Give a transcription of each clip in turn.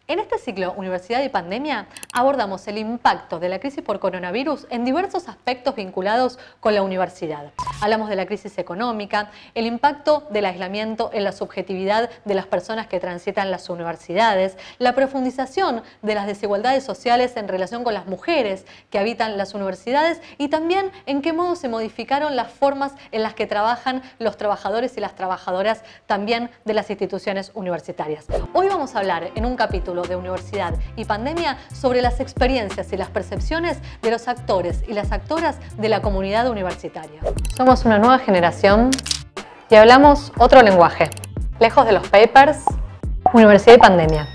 En este ciclo Universidad y Pandemia abordamos el impacto de la crisis por coronavirus en diversos aspectos vinculados con la universidad. Hablamos de la crisis económica, el impacto del aislamiento en la subjetividad de las personas que transitan las universidades, la profundización de las desigualdades sociales en relación con las mujeres que habitan las universidades y también en qué modo se modificaron las formas en las que trabajan los trabajadores y las trabajadoras también de las instituciones universitarias. Hoy vamos a hablar en un capítulo de Universidad y Pandemia sobre las experiencias y las percepciones de los actores y las actoras de la comunidad universitaria. Somos una nueva generación y hablamos otro lenguaje. Lejos de los papers, Universidad y Pandemia.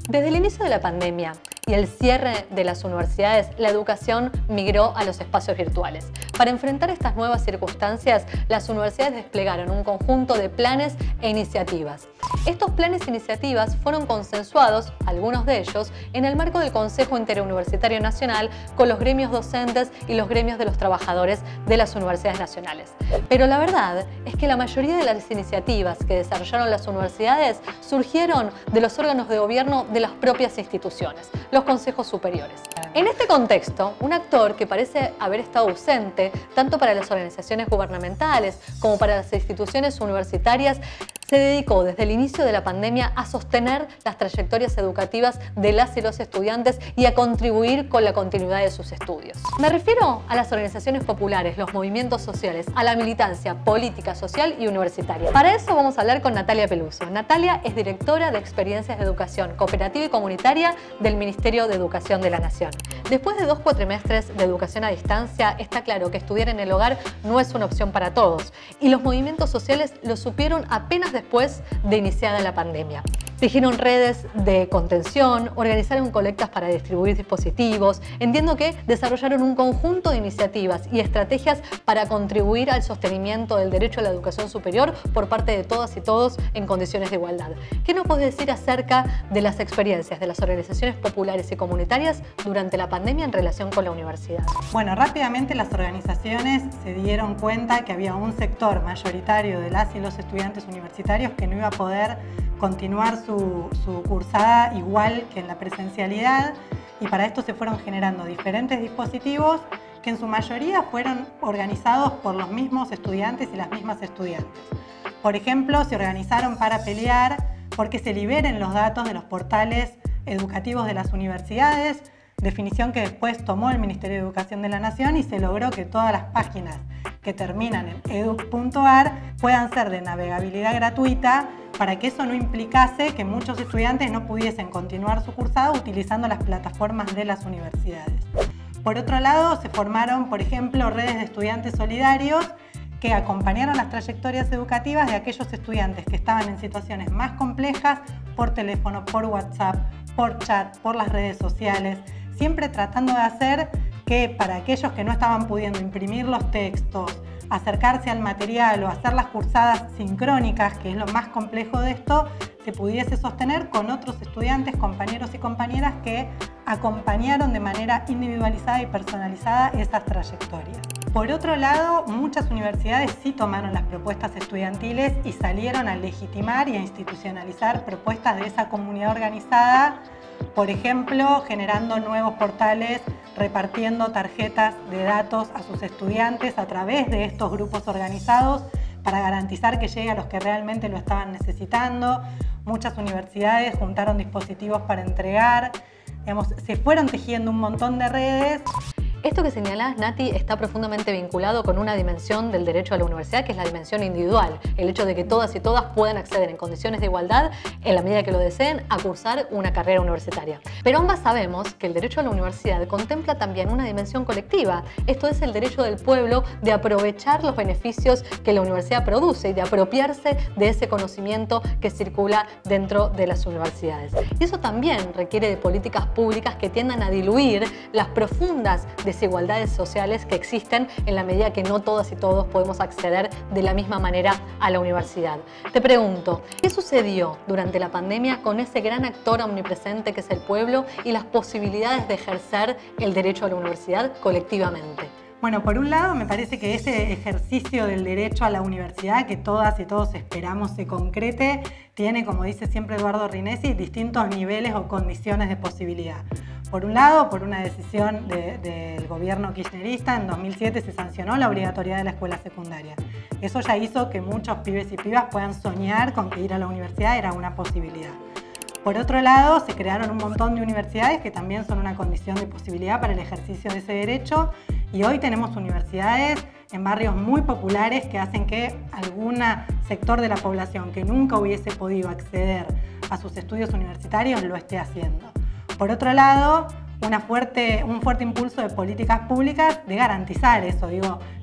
Desde el inicio de la pandemia y el cierre de las universidades, la educación migró a los espacios virtuales. Para enfrentar estas nuevas circunstancias, las universidades desplegaron un conjunto de planes e iniciativas. Estos planes e iniciativas fueron consensuados, algunos de ellos, en el marco del Consejo Interuniversitario Nacional con los gremios docentes y los gremios de los trabajadores de las universidades nacionales. Pero la verdad es que la mayoría de las iniciativas que desarrollaron las universidades surgieron de los órganos de gobierno de las propias instituciones, los consejos superiores. En este contexto, un actor que parece haber estado ausente tanto para las organizaciones gubernamentales como para las instituciones universitarias se dedicó desde el inicio de la pandemia a sostener las trayectorias educativas de las y los estudiantes y a contribuir con la continuidad de sus estudios. Me refiero a las organizaciones populares, los movimientos sociales, a la militancia política, social y universitaria. Para eso vamos a hablar con Natalia Peluso. Natalia es directora de Experiencias de Educación Cooperativa y Comunitaria del Ministerio de Educación de la Nación. Después de 2 cuatrimestres de educación a distancia, está claro que estudiar en el hogar no es una opción para todos y los movimientos sociales lo supieron apenas después de iniciada la pandemia. Tejieron redes de contención, organizaron colectas para distribuir dispositivos. Entiendo que desarrollaron un conjunto de iniciativas y estrategias para contribuir al sostenimiento del derecho a la educación superior por parte de todas y todos en condiciones de igualdad. ¿Qué nos puedes decir acerca de las experiencias de las organizaciones populares y comunitarias durante la pandemia en relación con la universidad? Bueno, rápidamente las organizaciones se dieron cuenta que había un sector mayoritario de las y los estudiantes universitarios que no iba a poder continuar su cursada igual que en la presencialidad, y para esto se fueron generando diferentes dispositivos que en su mayoría fueron organizados por los mismos estudiantes y las mismas estudiantes. Por ejemplo, se organizaron para pelear porque se liberen los datos de los portales educativos de las universidades, definición que después tomó el Ministerio de Educación de la Nación y se logró que todas las páginas que terminan en edu.ar puedan ser de navegabilidad gratuita para que eso no implicase que muchos estudiantes no pudiesen continuar su cursado utilizando las plataformas de las universidades. Por otro lado, se formaron, por ejemplo, redes de estudiantes solidarios que acompañaron las trayectorias educativas de aquellos estudiantes que estaban en situaciones más complejas por teléfono, por WhatsApp, por chat, por las redes sociales, siempre tratando de hacer que para aquellos que no estaban pudiendo imprimir los textos, acercarse al material o hacer las cursadas sincrónicas, que es lo más complejo de esto, se pudiese sostener con otros estudiantes, compañeros y compañeras que acompañaron de manera individualizada y personalizada esas trayectorias. Por otro lado, muchas universidades sí tomaron las propuestas estudiantiles y salieron a legitimar y a institucionalizar propuestas de esa comunidad organizada, por ejemplo, generando nuevos portales, repartiendo tarjetas de datos a sus estudiantes a través de estos grupos organizados para garantizar que llegue a los que realmente lo estaban necesitando. Muchas universidades juntaron dispositivos para entregar. Se fueron tejiendo un montón de redes. Esto que señalás, Nati, está profundamente vinculado con una dimensión del derecho a la universidad, que es la dimensión individual. El hecho de que todas y todas puedan acceder en condiciones de igualdad, en la medida que lo deseen, a cursar una carrera universitaria. Pero ambas sabemos que el derecho a la universidad contempla también una dimensión colectiva. Esto es el derecho del pueblo de aprovechar los beneficios que la universidad produce y de apropiarse de ese conocimiento que circula dentro de las universidades. Y eso también requiere de políticas públicas que tiendan a diluir las profundas desigualdades sociales que existen en la medida que no todas y todos podemos acceder de la misma manera a la universidad. Te pregunto, ¿qué sucedió durante la pandemia con ese gran actor omnipresente que es el pueblo y las posibilidades de ejercer el derecho a la universidad colectivamente? Bueno, por un lado me parece que ese ejercicio del derecho a la universidad que todas y todos esperamos se concrete, tiene, como dice siempre Eduardo Rinesi, distintos niveles o condiciones de posibilidad. Por un lado, por una decisión del gobierno kirchnerista, en 2007 se sancionó la obligatoriedad de la escuela secundaria. Eso ya hizo que muchos pibes y pibas puedan soñar con que ir a la universidad era una posibilidad. Por otro lado, se crearon un montón de universidades que también son una condición de posibilidad para el ejercicio de ese derecho, y hoy tenemos universidades en barrios muy populares que hacen que algún sector de la población que nunca hubiese podido acceder a sus estudios universitarios lo esté haciendo. Por otro lado, un fuerte impulso de políticas públicas de garantizar eso.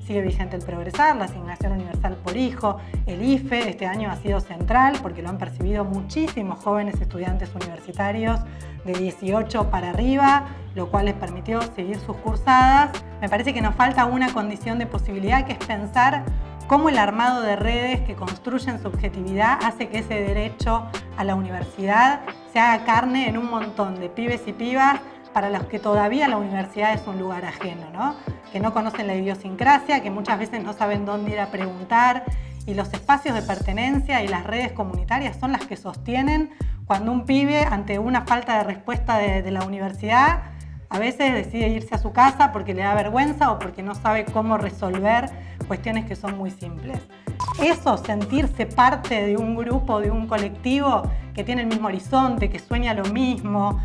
Sigue vigente el Progresar, la asignación universal por hijo, el IFE este año ha sido central porque lo han percibido muchísimos jóvenes estudiantes universitarios de 18 para arriba, lo cual les permitió seguir sus cursadas. Me parece que nos falta una condición de posibilidad, que es pensar cómo el armado de redes que construyen subjetividad hace que ese derecho a la universidad se haga carne en un montón de pibes y pibas para los que todavía la universidad es un lugar ajeno, ¿no? Que no conocen la idiosincrasia, que muchas veces no saben dónde ir a preguntar, y los espacios de pertenencia y las redes comunitarias son las que sostienen cuando un pibe, ante una falta de respuesta de la universidad, a veces decide irse a su casa porque le da vergüenza o porque no sabe cómo resolver cuestiones que son muy simples. Eso, sentirse parte de un grupo, de un colectivo que tiene el mismo horizonte, que sueña lo mismo,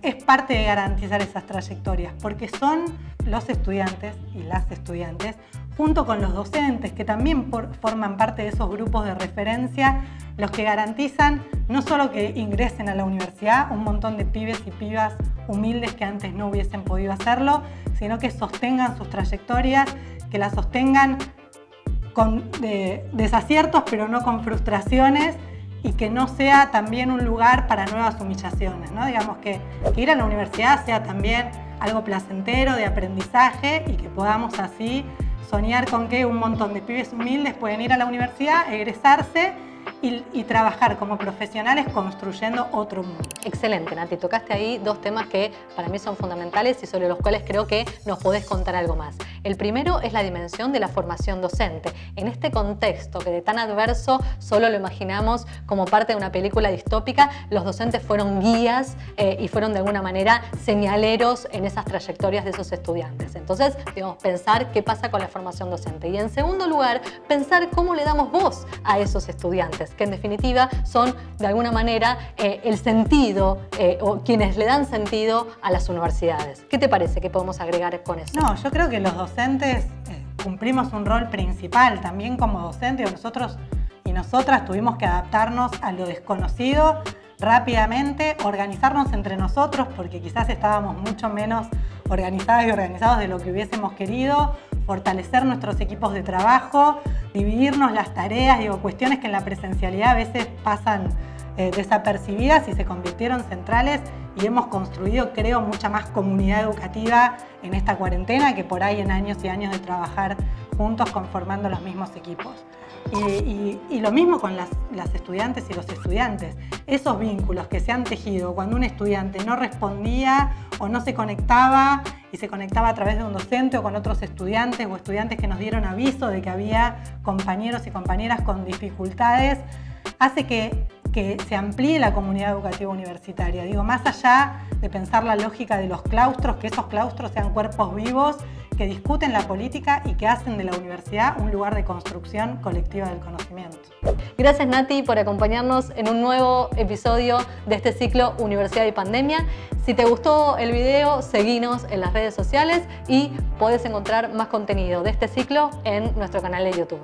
es parte de garantizar esas trayectorias, porque son los estudiantes y las estudiantes, junto con los docentes, que también forman parte de esos grupos de referencia, los que garantizan no solo que ingresen a la universidad un montón de pibes y pibas humildes que antes no hubiesen podido hacerlo, sino que sostengan sus trayectorias, que las sostengan con desaciertos, pero no con frustraciones, y que no sea también un lugar para nuevas humillaciones, ¿no? Que ir a la universidad sea también algo placentero, de aprendizaje, y que podamos así soñar con que un montón de pibes humildes pueden ir a la universidad, egresarse y trabajar como profesionales construyendo otro mundo. Excelente, Nati. Tocaste ahí dos temas que para mí son fundamentales y sobre los cuales creo que nos podés contar algo más. El primero es la dimensión de la formación docente. En este contexto que de tan adverso solo lo imaginamos como parte de una película distópica, los docentes fueron guías y fueron de alguna manera señaleros en esas trayectorias de esos estudiantes. Entonces, pensar qué pasa con la formación docente. Y en segundo lugar, pensar cómo le damos voz a esos estudiantes, que en definitiva son de alguna manera el sentido o quienes le dan sentido a las universidades. ¿Qué te parece que podemos agregar con eso? No, yo creo que los docentes cumplimos un rol principal también como docentes. Nosotros y nosotras tuvimos que adaptarnos a lo desconocido rápidamente, organizarnos entre nosotros porque quizás estábamos mucho menos organizadas y organizados de lo que hubiésemos querido, fortalecer nuestros equipos de trabajo, dividirnos las tareas, cuestiones que en la presencialidad a veces pasan desapercibidas y se convirtieron centrales, y hemos construido, creo, mucha más comunidad educativa en esta cuarentena que por ahí en años y años de trabajar juntos conformando los mismos equipos. Y lo mismo con las estudiantes y los estudiantes. Esos vínculos que se han tejido cuando un estudiante no respondía o no se conectaba y se conectaba a través de un docente o con otros estudiantes o estudiantes que nos dieron aviso de que había compañeros y compañeras con dificultades, hace que se amplíe la comunidad educativa universitaria. Más allá de pensar la lógica de los claustros, que esos claustros sean cuerpos vivos que discuten la política y que hacen de la universidad un lugar de construcción colectiva del conocimiento. Gracias, Nati, por acompañarnos en un nuevo episodio de este ciclo Universidad y Pandemia. Si te gustó el video, seguinos en las redes sociales y podés encontrar más contenido de este ciclo en nuestro canal de YouTube.